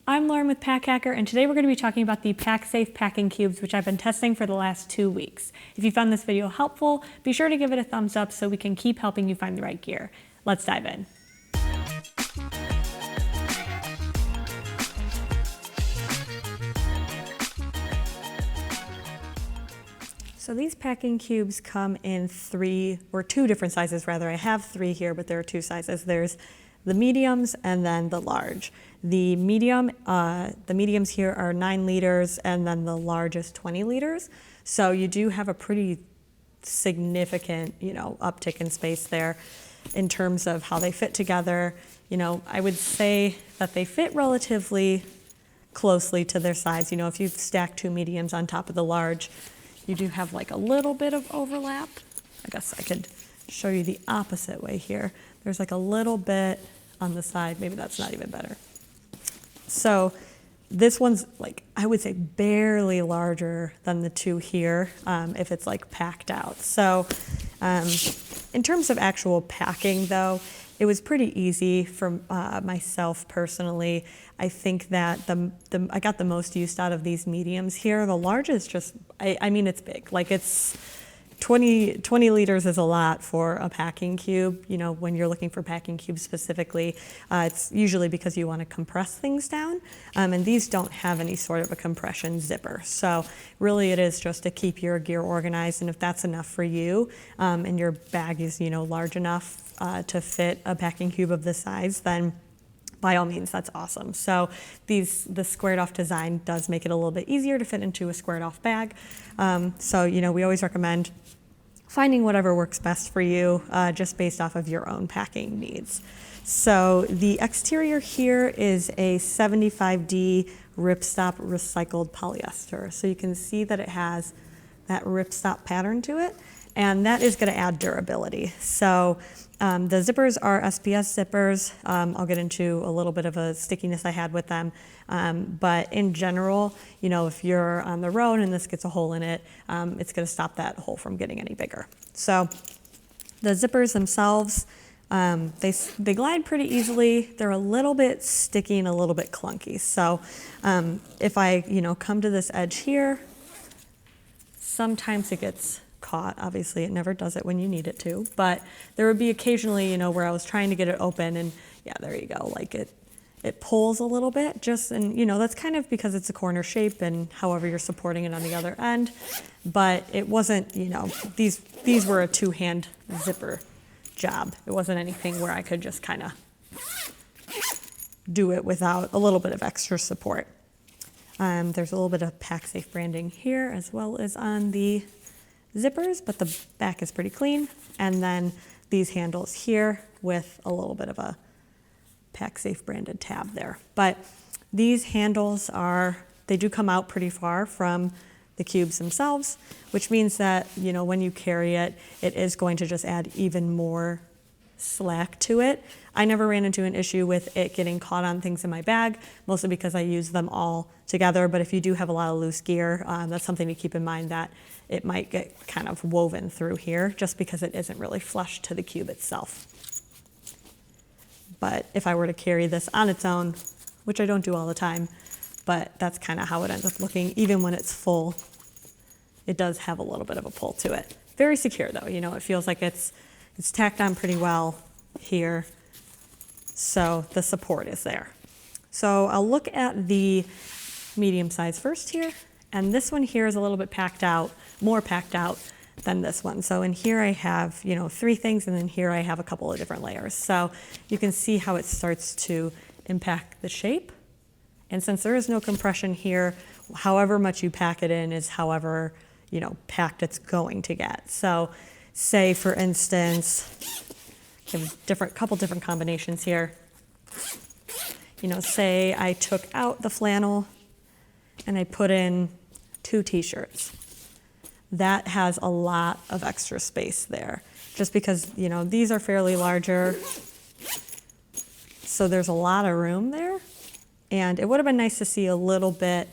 I'm Lauren with Pack Hacker, and today we're going to be talking about the Pacsafe packing cubes, which I've been testing for the last 2 weeks. If you found this video helpful, be sure to give it a thumbs up so we can keep helping you find the right gear. Let's dive in. So these packing cubes come in two different sizes rather. I have 3 here, but there are 2 sizes. There's the mediums and then the large. The mediums here are 9 liters and then the large is 20 liters. So you do have a pretty significant, uptick in space there in terms of how they fit together. I would say that they fit relatively closely to their size. If you stack 2 mediums on top of the large, you do have like a little bit of overlap. I guess I could show you the opposite way here. There's like a little bit on the side. Maybe that's not even better. So this one's I would say barely larger than the 2 here if it's packed out. So in terms of actual packing though, it was pretty easy for myself personally. I think that I got the most use out of these mediums here. The large is just, I mean, it's big. It's 20 liters is a lot for a packing cube. When you're looking for packing cubes specifically, it's usually because you want to compress things down. And these don't have any sort of a compression zipper. So really it is just to keep your gear organized. And if that's enough for you and your bag is, large enough to fit a packing cube of this size, then by all means, that's awesome. So the squared off design does make it a little bit easier to fit into a squared off bag. So we always recommend finding whatever works best for you, just based off of your own packing needs. So the exterior here is a 75D ripstop recycled polyester. So you can see that it has that ripstop pattern to it, and that is going to add durability. So the zippers are SPS zippers. I'll get into a little bit of a stickiness I had with them. But in general, if you're on the road and this gets a hole in it, it's going to stop that hole from getting any bigger. So the zippers themselves, they glide pretty easily. They're a little bit sticky and a little bit clunky. So if I come to this edge here, sometimes it gets caught. Obviously it never does it when you need it to, but there would be occasionally where I was trying to get it open and yeah, there you go, it pulls a little bit and that's kind of because it's a corner shape and however you're supporting it on the other end, but it wasn't, these were a 2-hand zipper job. It wasn't anything where I could just kind of do it without a little bit of extra support. There's a little bit of Pacsafe branding here as well as on the zippers, but the back is pretty clean. And then these handles here with a little bit of a Pacsafe branded tab there. But these handles they do come out pretty far from the cubes themselves, which means that, when you carry it, it is going to just add even more slack to it. I never ran into an issue with it getting caught on things in my bag, mostly because I use them all together. But if you do have a lot of loose gear, that's something to keep in mind, that it might get kind of woven through here just because it isn't really flush to the cube itself. But if I were to carry this on its own, which I don't do all the time, but that's kind of how it ends up looking. Even when it's full, it does have a little bit of a pull to it. Very secure though, it feels like it's tacked on pretty well here. So the support is there. So I'll look at the medium size first here. And this one here is a little bit more packed out than this one. So in here I have, 3 things, and then here I have a couple of different layers. So you can see how it starts to impact the shape. And since there is no compression here, however much you pack it in is however, packed it's going to get. So say for instance, I have a couple different combinations here. Say I took out the flannel and I put in 2 t-shirts. That has a lot of extra space there, just because, these are fairly larger. So there's a lot of room there. And it would have been nice to see a little bit,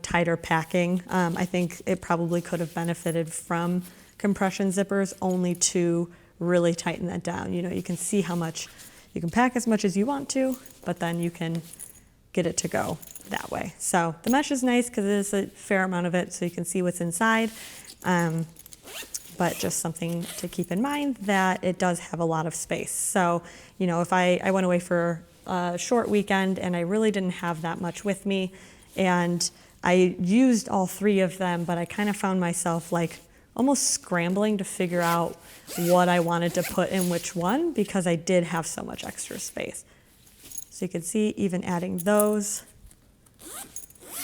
tighter packing. I think it probably could have benefited from compression zippers only to really tighten that down. You can see how much, you can pack as much as you want to, but then you can get it to go that way. So the mesh is nice because it is a fair amount of it so you can see what's inside. But just something to keep in mind that it does have a lot of space. So, you know, if I went away for a short weekend and I really didn't have that much with me and I used all three of them, but I kind of found myself like almost scrambling to figure out what I wanted to put in which one because I did have so much extra space. So you can see even adding those,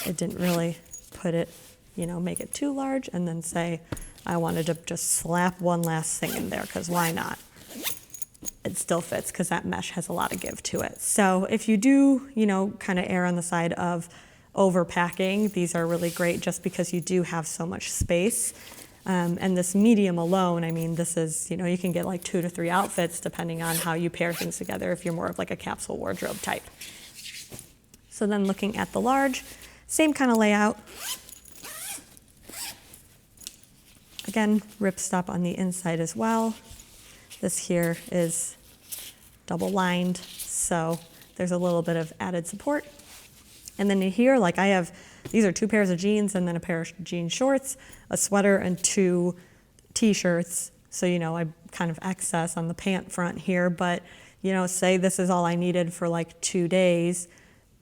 it didn't really put it, you know, make it too large and then say, I wanted to just slap one last thing in there because why not? It still fits because that mesh has a lot of give to it. So if you do, you know, kind of err on the side of overpacking, these are really great just because you do have so much space. And this medium alone, I mean, this is, you know, you can get like 2 to 3 outfits depending on how you pair things together if you're more of like a capsule wardrobe type. So then looking at the large, same kind of layout. Again, ripstop on the inside as well. This here is double lined, so there's a little bit of added support. And then in here, like I have, these are 2 pairs of jeans and then a pair of jean shorts, a sweater and 2 t-shirts. So, you know, I kind of excess on the pant front here, but, you know, say this is all I needed for like 2 days.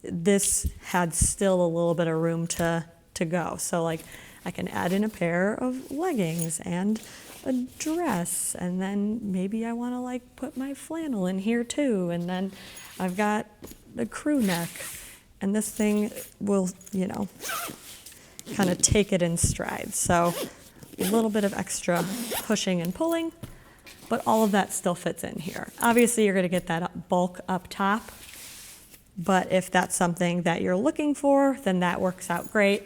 This had still a little bit of room to go. So like I can add in a pair of leggings and a dress, and then maybe I want to like put my flannel in here too, and then I've got the crew neck, and this thing will, you know, kind of take it in stride. So a little bit of extra pushing and pulling, but all of that still fits in here. Obviously you're going to get that bulk up top, but if that's something that you're looking for, then that works out great.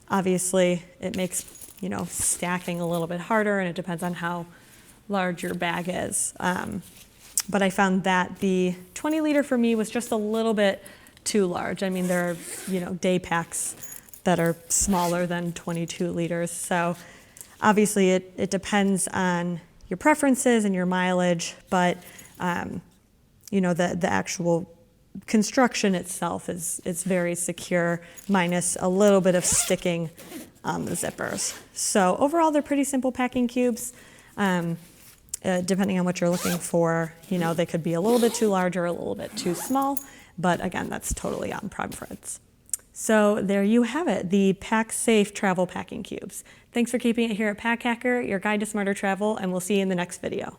Obviously, it makes, you know, stacking a little bit harder, and it depends on how large your bag is. But I found that the 20-liter for me was just a little bit too large. I mean, there are, you know, day packs that are smaller than 22 liters. So obviously, it depends on your preferences and your mileage, but, you know, the actual construction itself is very secure, minus a little bit of sticking on the zippers. So overall, they're pretty simple packing cubes. Depending on what you're looking for, you know, they could be a little bit too large or a little bit too small, but again, that's totally on preference. So there you have it, the Pacsafe travel packing cubes. Thanks for keeping it here at Pack Hacker, your guide to smarter travel, and we'll see you in the next video.